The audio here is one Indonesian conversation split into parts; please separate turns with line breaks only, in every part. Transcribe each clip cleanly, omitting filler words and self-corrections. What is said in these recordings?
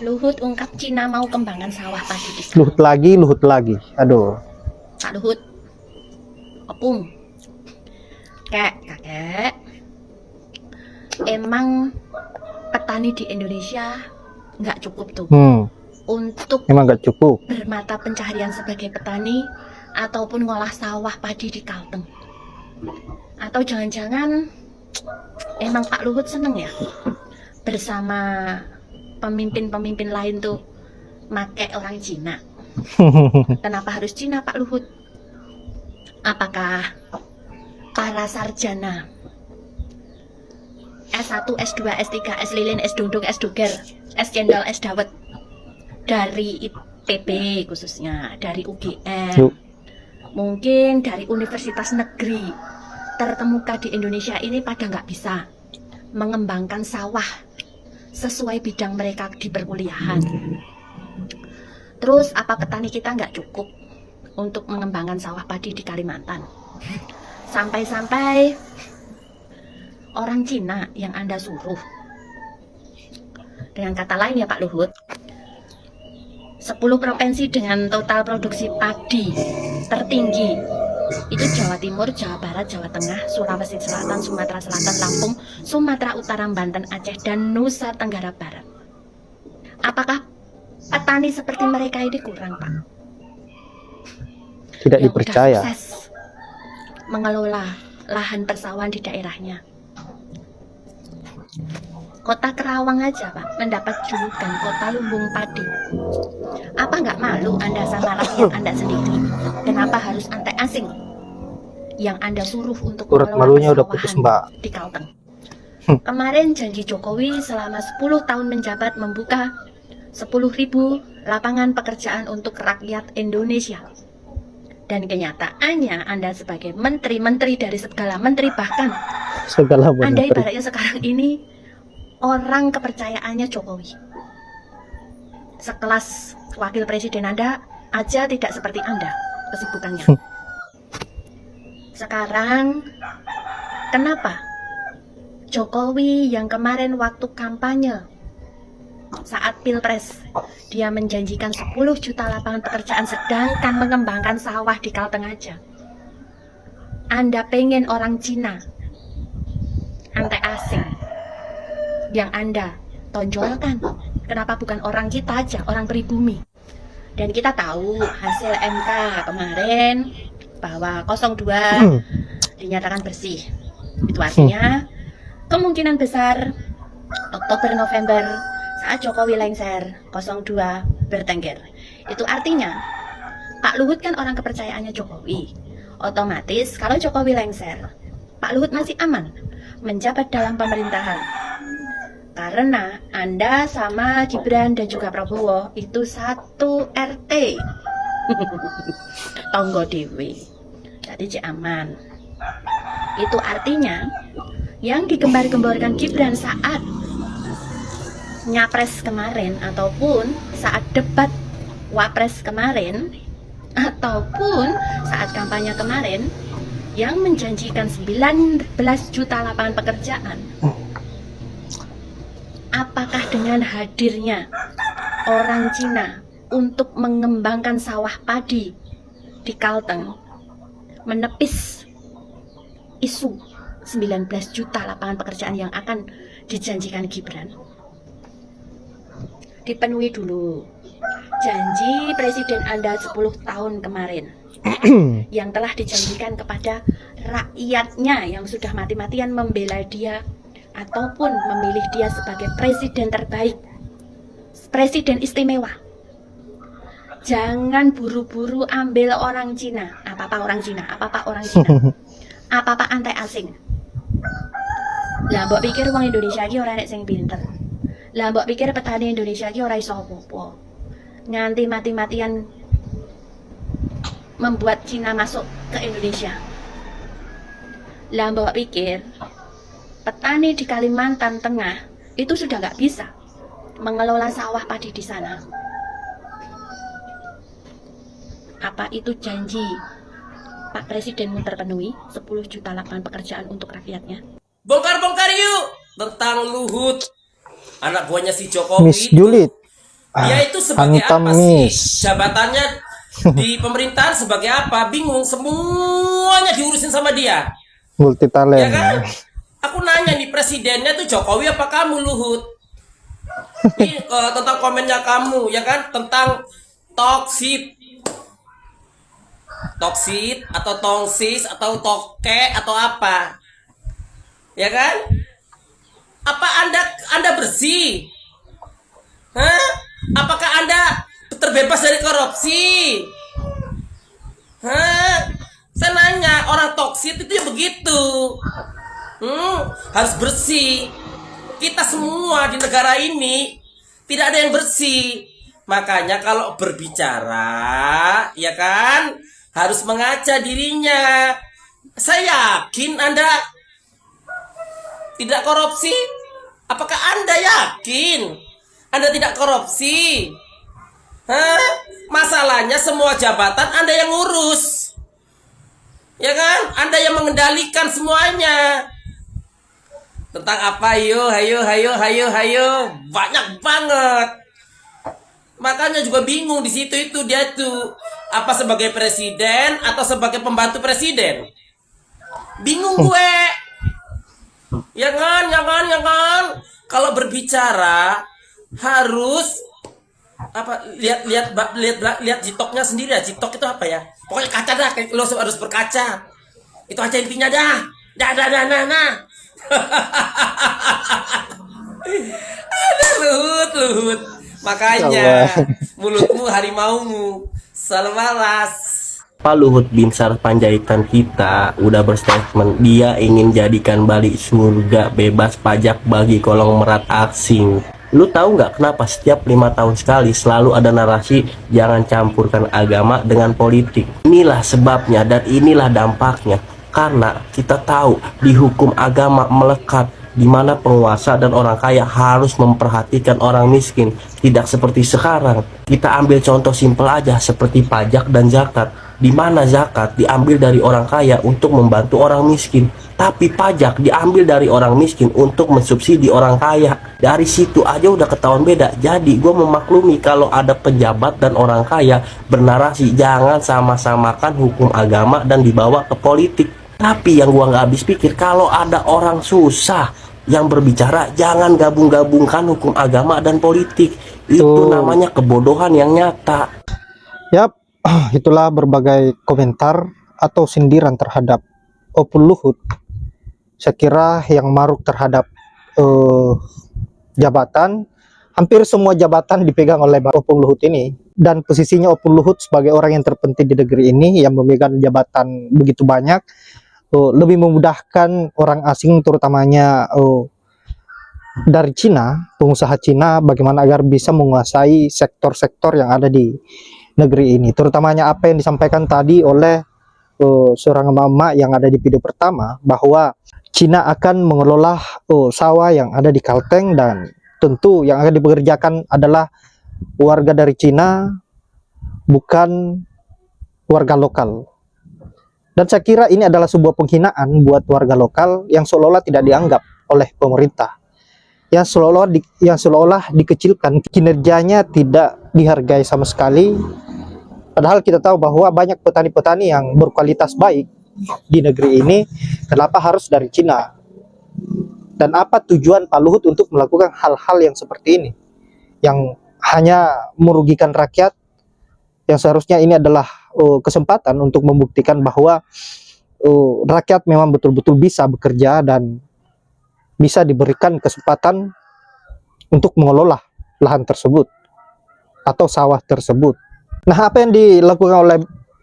Luhut ungkap Cina mau kembangkan sawah padi di sana.
Luhut lagi. Aduh.
Pak Luhut, opung, kakek, emang petani di Indonesia nggak cukup tuh untuk
Emang nggak cukup.
bermata pencaharian sebagai petani ataupun ngolah sawah padi di Kalteng. Atau jangan-jangan emang Pak Luhut seneng ya bersama pemimpin-pemimpin lain tuh make orang Cina. Kenapa harus Cina, Pak Luhut? Apakah para sarjana S1, S2, S3, S lilin, S dungdung, S duger, S cendol, S dawet dari IPB khususnya, dari UGM, mungkin dari universitas negeri terkemuka di Indonesia ini pada nggak bisa mengembangkan sawah sesuai bidang mereka di perkuliahan. Terus apa petani kita nggak cukup untuk mengembangkan sawah padi di Kalimantan? Sampai-sampai orang Cina yang Anda suruh. Dengan kata lain ya Pak Luhut, 10 provinsi dengan total produksi padi tertinggi itu Jawa Timur, Jawa Barat, Jawa Tengah, Sulawesi Selatan, Sumatera Selatan, Lampung, Sumatera Utara, Banten, Aceh, dan Nusa Tenggara Barat. Apakah petani seperti mereka ini kurang, Pak?
Tidak
yang
dipercaya.
Udah sukses mengelola lahan persawahan di daerahnya. Kota Kerawang aja Pak mendapat julukan kota lumbung padi. Apa nggak malu Anda sama rakyat Anda sendiri? Kenapa harus antek asing yang Anda suruh untuk
Urat
mengelola
malunya udah putus, Mbak.
di Kalteng? Kemarin janji Jokowi selama 10 tahun menjabat membuka 10.000 lapangan pekerjaan untuk rakyat Indonesia. Dan kenyataannya Anda sebagai menteri dari segala menteri, bahkan
Segala
Anda
menteri.
ibaratnya sekarang ini orang kepercayaannya Jokowi. Sekelas wakil presiden Anda aja tidak seperti Anda kesibukannya. Sekarang kenapa Jokowi yang kemarin waktu kampanye saat pilpres dia menjanjikan 10 juta lapangan pekerjaan sedangkan mengembangkan sawah di Kalteng aja? Anda pengen orang Cina, antek asing yang Anda tonjolkan, kenapa bukan orang kita aja, orang pribumi? Dan kita tahu hasil MK kemarin bahwa 02 dinyatakan bersih. Itu artinya kemungkinan besar Oktober November saat Jokowi lengser 02 bertengger. Itu artinya Pak Luhut kan orang kepercayaannya Jokowi. Otomatis kalau Jokowi lengser, Pak Luhut masih aman menjabat dalam pemerintahan. Karena Anda sama Gibran dan juga Prabowo itu satu RT. Tonggo dewe. Jadi cek aman. Itu artinya yang digembar-gemborkan Gibran saat nyapres kemarin ataupun saat debat wapres kemarin ataupun saat kampanye kemarin yang menjanjikan 19 juta lapangan pekerjaan. Apakah dengan hadirnya orang Cina untuk mengembangkan sawah padi di Kalteng menepis isu 19 juta lapangan pekerjaan yang akan dijanjikan Gibran? Dipenuhi dulu janji presiden Anda 10 tahun kemarin yang telah dijanjikan kepada rakyatnya yang sudah mati-matian membela dia ataupun memilih dia sebagai presiden terbaik, presiden istimewa. Jangan buru-buru ambil orang Cina. Apa-apa orang Cina, apa-apa orang Cina, apa-apa antek asing. Lah mbok pikir wong Indonesia iki ora nek sing pinter. Lah mbok pikir petani Indonesia iki ora iso apa-apa. Nganti mati-matian membuat Cina masuk ke Indonesia. Lah mbok pikir petani di Kalimantan Tengah itu sudah nggak bisa mengelola sawah padi di sana. Apa itu janji Pak Presidenmu terpenuhi? 10 juta lapangan pekerjaan untuk rakyatnya.
Bongkar-bongkar yuk tentang Luhut, anak buahnya si Jokowi
Miss Juliet.
Dia itu sebagai apa sih?
Antamis.
Jabatannya di pemerintahan sebagai apa? Bingung, semuanya diurusin sama dia.
Multi talent.
Ya kan? Aku nanya nih, presidennya tuh Jokowi apa kamu, Luhut? Ini tentang komennya kamu, ya kan? Tentang toxic atau tongsis atau toke atau apa, ya kan? Apa anda bersih? Hah? Apakah anda terbebas dari korupsi? Hah? Saya nanya, orang toksit itu ya begitu. Harus bersih. Kita semua di negara ini tidak ada yang bersih. Makanya kalau berbicara, ya kan, harus mengaca dirinya. Saya yakin Anda tidak korupsi. Apakah Anda yakin Anda tidak korupsi? Hah? Masalahnya semua jabatan Anda yang ngurus. Ya kan? Anda yang mengendalikan semuanya. Tentang apa? Hayo. Banyak banget. Makanya juga bingung di situ itu dia tuh apa sebagai presiden atau sebagai pembantu presiden. Bingung gue. Ya kan? Kalau berbicara harus apa lihat jitoknya sendiri ya. Jitok itu apa ya? Pokoknya kaca dah, lo harus berkaca. Itu aja intinya dah. Nah. Ada Luhut. Makanya mulutmu harimaumu selalu malas. Pak Luhut Binsar Panjaitan kita udah berstatement dia ingin jadikan Bali surga bebas pajak bagi konglomerat asing. Lu tahu nggak kenapa setiap 5 tahun sekali selalu ada narasi jangan campurkan agama dengan politik? Inilah sebabnya dan inilah dampaknya. Karena kita tahu di hukum agama melekat di mana penguasa dan orang kaya harus memperhatikan orang miskin. Tidak seperti sekarang. Kita ambil contoh simpel aja seperti pajak dan zakat. Di mana zakat diambil dari orang kaya untuk membantu orang miskin, tapi pajak diambil dari orang miskin untuk mensubsidi orang kaya. Dari situ aja udah ketahuan beda. Jadi gue memaklumi kalau ada pejabat dan orang kaya bernarasi jangan sama-samakan hukum agama dan dibawa ke politik. Tapi yang gua nggak habis pikir, kalau ada orang susah yang berbicara jangan gabung-gabungkan hukum agama dan politik. Itu namanya kebodohan yang nyata.
Yap, itulah berbagai komentar atau sindiran terhadap Opung Luhut. Saya kira yang maruk terhadap jabatan, hampir semua jabatan dipegang oleh Opung Luhut ini. Dan posisinya Opung Luhut sebagai orang yang terpenting di negeri ini yang memegang jabatan begitu banyak, lebih memudahkan orang asing terutamanya dari Cina, pengusaha Cina, bagaimana agar bisa menguasai sektor-sektor yang ada di negeri ini. Terutamanya apa yang disampaikan tadi oleh seorang emak-emak yang ada di video pertama, bahwa Cina akan mengelola sawah yang ada di Kalteng dan tentu yang akan dipekerjakan adalah warga dari Cina, bukan warga lokal. Dan saya kira ini adalah sebuah penghinaan buat warga lokal yang seolah-olah tidak dianggap oleh pemerintah. Yang seolah-olah dikecilkan, kinerjanya tidak dihargai sama sekali. Padahal kita tahu bahwa banyak petani-petani yang berkualitas baik di negeri ini, kenapa harus dari Cina? Dan apa tujuan Pak Luhut untuk melakukan hal-hal yang seperti ini? Yang hanya merugikan rakyat, yang seharusnya ini adalah kesempatan untuk membuktikan bahwa rakyat memang betul-betul bisa bekerja dan bisa diberikan kesempatan untuk mengelola lahan tersebut atau sawah tersebut. Nah, apa yang dilakukan oleh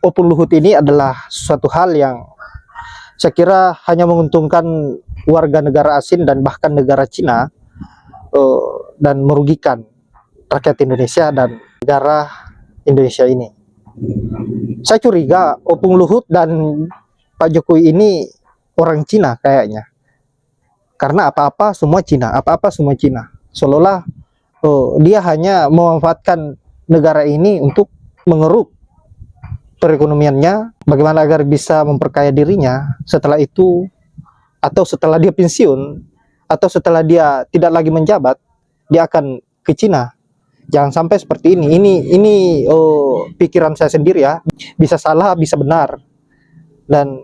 Opung Luhut ini adalah suatu hal yang saya kira hanya menguntungkan warga negara asing dan bahkan negara Cina, dan merugikan rakyat Indonesia dan negara Indonesia ini. Saya curiga Opung Luhut dan Pak Jokowi ini orang Cina kayaknya. Karena apa-apa semua Cina, seolah-olah dia hanya memanfaatkan negara ini untuk mengeruk perekonomiannya, bagaimana agar bisa memperkaya dirinya. Setelah itu, atau setelah dia pensiun, atau setelah dia tidak lagi menjabat, dia akan ke Cina Jangan sampai seperti ini. Ini pikiran saya sendiri ya. Bisa salah, bisa benar. Dan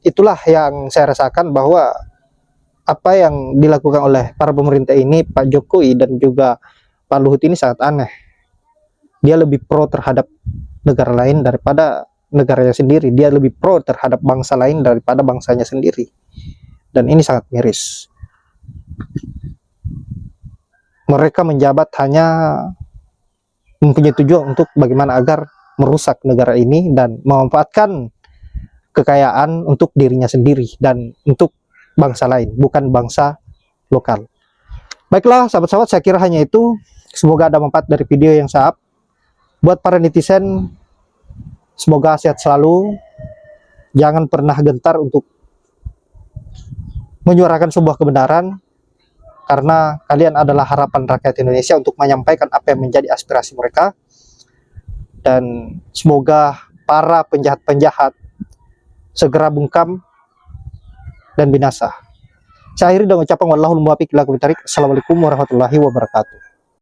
itulah yang saya rasakan bahwa apa yang dilakukan oleh para pemerintah ini, Pak Jokowi dan juga Pak Luhut ini sangat aneh. Dia lebih pro terhadap negara lain daripada negaranya sendiri. Dia lebih pro terhadap bangsa lain daripada bangsanya sendiri. Dan ini sangat miris. Mereka menjabat hanya mempunyai tujuan untuk bagaimana agar merusak negara ini dan memanfaatkan kekayaan untuk dirinya sendiri dan untuk bangsa lain, bukan bangsa lokal. Baiklah sahabat-sahabat, saya kira hanya itu. Semoga ada manfaat dari video yang saya up. Buat para netizen, semoga sehat selalu. Jangan pernah gentar untuk menyuarakan sebuah kebenaran, karena kalian adalah harapan rakyat Indonesia untuk menyampaikan apa yang menjadi aspirasi mereka. Dan semoga para penjahat-penjahat segera bungkam dan binasa. Saya akhiri dengan ucapan wallahul muwaffiq ila aqwamit thoriq. Assalamualaikum warahmatullahi wabarakatuh.